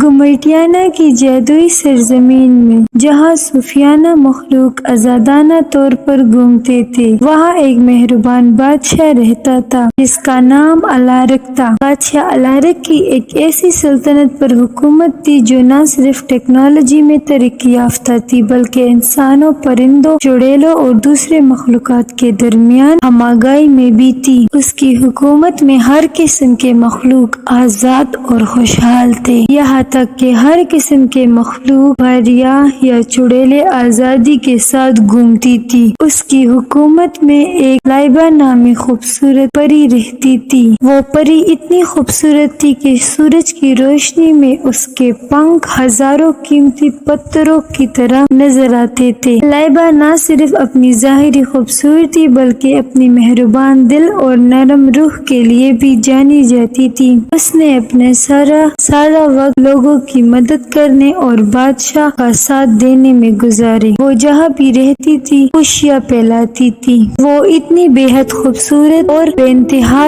گمرٹیانا کی جادوئی سرزمین میں جہاں صوفیانہ مخلوق آزادانہ طور پر گھومتے تھے، وہاں ایک مہربان بادشاہ رہتا تھا جس کا نام الارک تھا۔ بادشاہ الارک کی ایک ایسی سلطنت پر حکومت تھی جو نہ صرف ٹیکنالوجی میں ترقی یافتہ تھی بلکہ انسانوں، پرندوں، چڑیلوں اور دوسرے مخلوقات کے درمیان ہم آہنگی میں بھی تھی۔ اس کی حکومت میں ہر قسم کے مخلوق آزاد اور خوشحال تھے، یہاں تک کہ ہر قسم کے مخلوق، پریاں یا چڑیلیں آزادی کے ساتھ گھومتی تھی۔ اس کی حکومت میں ایک لائبہ نامی خوبصورت پری رہتی تھی۔ وہ پری اتنی خوبصورت تھی کہ سورج کی روشنی میں اس کے پنکھ ہزاروں قیمتی پتھروں کی طرح نظر آتے تھے۔ لائبہ نہ صرف اپنی ظاہری خوبصورتی بلکہ اپنی مہربان دل اور نرم روح کے لیے بھی جانی جاتی تھی۔ اس نے اپنا سارا وقت لوگوں کی مدد کرنے اور بادشاہ کا ساتھ دینے میں گزارے۔ وہ جہاں بھی رہتی تھی خوشیاں پھیلاتی تھی۔ وہ اتنی بے حد خوبصورت اور بے انتہا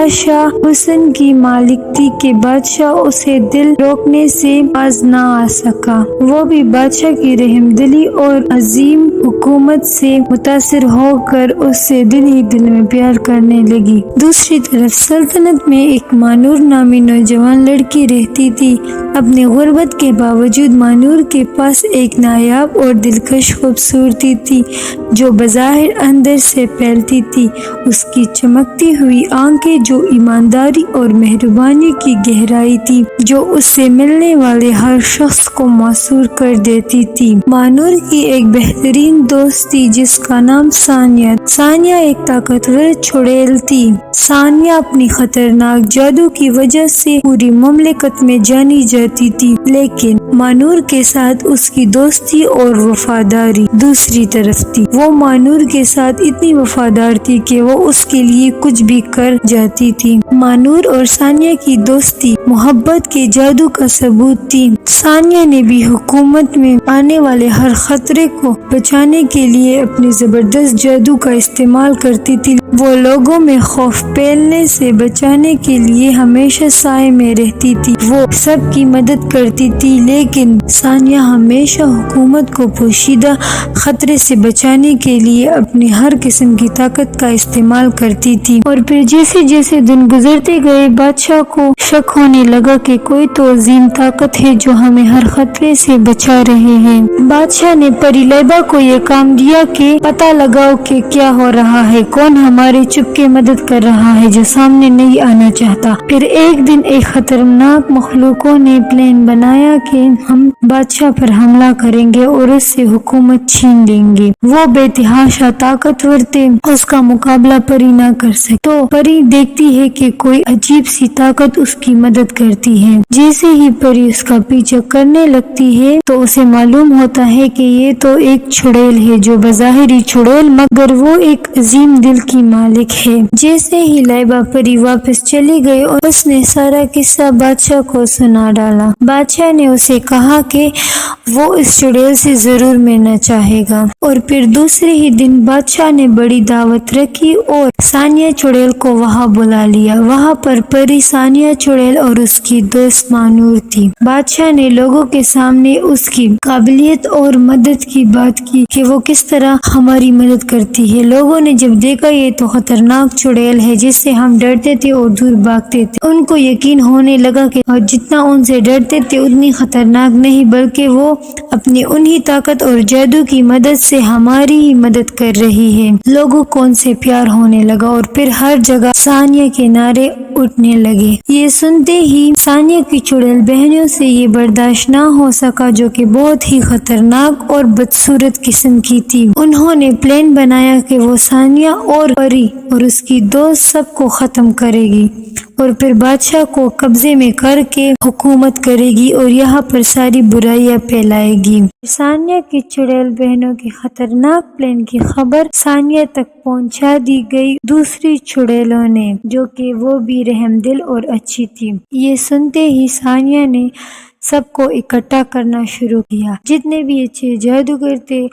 حسن کی مالک تھی کہ بادشاہ اسے دل روکنے سے باز نہ آ سکا۔ وہ بھی بادشاہ کی رحم دلی اور عظیم حکومت سے متاثر ہو کر اس سے دل ہی دل میں پیار کرنے لگی۔ دوسری طرف سلطنت میں ایک مانور نامی نوجوان لڑکی رہتی تھی۔ اپنی غربت کے باوجود مانور کے پاس ایک نایاب اور دلکش خوبصورتی تھی جو بظاہر اندر سے پھیلتی تھی۔ اس کی چمکتی ہوئی آنکھیں جو ایمانداری اور مہربانی کی گہرائی تھی جو اس سے ملنے والے ہر شخص کو مسحور کر دیتی تھی۔ مانور کی ایک بہترین دوست تھی جس کا نام ثانیہ ایک طاقتور چڑیل تھی۔ ثانیہ اپنی خطرناک جادو کی وجہ سے پوری مملکت میں جانی جاتی تھی، لیکن مانور کے ساتھ اس کی دوستی اور وفاداری دوسری طرف تھی۔ وہ مانور کے ساتھ اتنی وفادار تھی کہ وہ اس کے لیے کچھ بھی کر جاتی تھی۔ مانور اور ثانیہ کی دوستی محبت کے جادو کا ثبوت تھی۔ ثانیہ نے بھی حکومت میں آنے والے ہر خطرے کو بچانے کے لیے اپنی زبردست جادو کا استعمال کرتی تھی۔ وہ لوگوں میں خوف پھیلنے سے بچانے کے لیے ہمیشہ سائے میں رہتی تھی۔ وہ سب کی مدد کرتی تھی، لیکن ثانیہ ہمیشہ حکومت کو پوشیدہ خطرے سے بچانے کے لیے اپنی ہر قسم کی طاقت کا استعمال کرتی تھی۔ اور پھر جیسے جیسے دن گزرتے گئے بادشاہ کو شک ہونے لگا کہ کوئی تو عظیم طاقت ہے جو ہمیں ہر خطرے سے بچا رہے ہیں۔ بادشاہ نے پری لائبہ کو یہ کام دیا کہ پتہ لگاؤ کہ کیا ہو رہا ہے، کون ہماری چپکے مدد کر رہا ہے جو سامنے نہیں آنا چاہتا۔ پھر ایک دن ایک خطرناک مخلوقوں نے پلان بنایا کہ ہم بادشاہ پر حملہ کریں گے اور اس سے حکومت چھین لیں گے۔ وہ بے تحاشا طاقتور تھے، اس کا مقابلہ پری نہ کر سکے۔ تو پری دیکھتی ہے کہ کوئی عجیب سی طاقت اس کی مدد کرتی ہے۔ جیسے ہی پری اس کا پیچھا کرنے لگتی ہے تو اسے معلوم ہوتا ہے کہ یہ تو ایک چڑیل ہے جو بظاہر چڑیل مگر وہ ایک عظیم دل کی مالک ہے۔ جیسے ہی لائبہ پری واپس چلی گئی اور اس نے سارا قصہ بادشاہ کو سنا ڈالا۔ بادشاہ نے اسے کہا کہ وہ اس چڑیل سے ضرور ملنا چاہے گا، اور پھر دوسرے ہی دن بادشاہ نے بڑی دعوت رکھی اور ثانیہ چڑیل کو وہاں بلا لیا۔ وہاں پر پری، ثانیہ چڑیل اور اس کی دوست مانور تھی۔ بادشاہ نے لوگوں کے سامنے اس کی قابلیت اور مدد کی بات کی کہ وہ کس طرح ہماری مدد کرتی ہے۔ لوگوں نے جب دیکھا یہ تو خطرناک چڑیل ہے جس سے ہم ڈرتے تھے اور دور بھاگتے تھے، ان کو یقین ہونے لگا کہ جتنا ان سے ڈرتے تھے اتنی خطرناک نہیں، بلکہ وہ اپنی انہی طاقت اور جادو کی مدد سے ہماری ہی مدد کر رہی ہے۔ لوگوں کو ان سے پیار ہونے لگا اور پھر ہر جگہ ثانیہ کے نعرے اٹھنے لگے۔ یہ سنتے ہی ثانیہ کی چڑیل بہنوں سے یہ برداشت نہ ہو سکا جو کہ بہت ہی خطرناک اور بدصورت قسم کی تھی۔ انہوں نے پلان بنایا کہ وہ ثانیہ اور پری اور اس کی دوست سب کو ختم کرے گی اور پھر بادشاہ کو قبضے میں کر کے حکومت کرے گی اور یہاں پر ساری برائیاں پھیلائے گی۔ ثانیہ کی چڑیل بہنوں کے خطرناک پلان کی خبر ثانیہ تک پہنچا دی گئی دوسری چڑیلوں نے، جو کہ وہ بھی رحم دل اور اچھی تھی۔ یہ سنتے ہی ثانیہ نے سب کو اکٹھا کرنا شروع کیا، جتنے بھی اچھے جادوگر تھے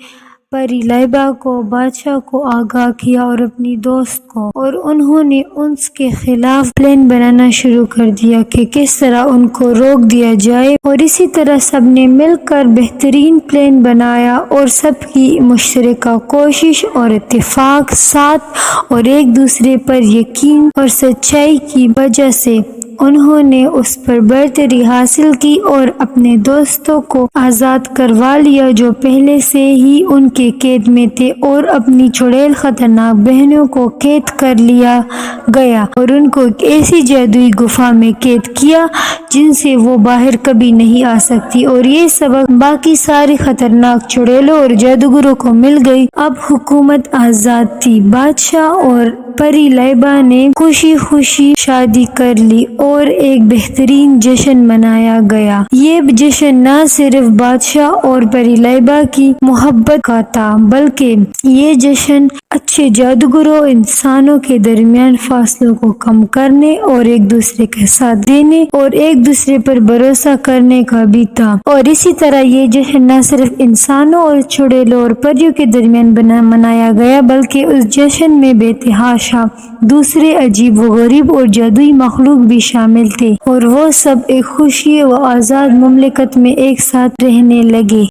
پری لائبہ کو، بادشاہ کو آگاہ کیا اور اپنی دوست کو، اور انہوں نے اس کے خلاف پلان بنانا شروع کر دیا کہ کس طرح ان کو روک دیا جائے، اور اسی طرح سب نے مل کر بہترین پلان بنایا، اور سب کی مشترکہ کوشش اور اتفاق ساتھ اور ایک دوسرے پر یقین اور سچائی کی وجہ سے انہوں نے اس پر برتری حاصل کی اور اپنے دوستوں کو آزاد کروا لیا جو پہلے سے ہی ان کے قید میں تھے، اور اپنی چڑیل خطرناک بہنوں کو قید کر لیا گیا اور ان کو ایک ایسی جادوئی گفا میں قید کیا جن سے وہ باہر کبھی نہیں آ سکتی، اور یہ سبق باقی ساری خطرناک چڑیلوں اور جادوگروں کو مل گئی۔ اب حکومت آزاد تھی۔ بادشاہ اور پری لائبہ نے خوشی خوشی شادی کر لی اور ایک بہترین جشن منایا گیا۔ یہ جشن نہ صرف بادشاہ اور پری لائبہ کی محبت کا تھا بلکہ یہ جشن اچھے جادوگروں انسانوں کے درمیان فاصلوں کو کم کرنے اور ایک دوسرے کا ساتھ دینے اور ایک دوسرے پر بھروسہ کرنے کا بھی تھا، اور اسی طرح یہ جشن نہ صرف انسانوں اور چڑیلوں اور پریوں کے درمیان منایا گیا بلکہ اس جشن میں بے تحاشا دوسرے عجیب و غریب اور جادوئی مخلوق بھی شامل تھے، اور وہ سب ایک خوشی و آزاد مملکت میں ایک ساتھ رہنے لگے۔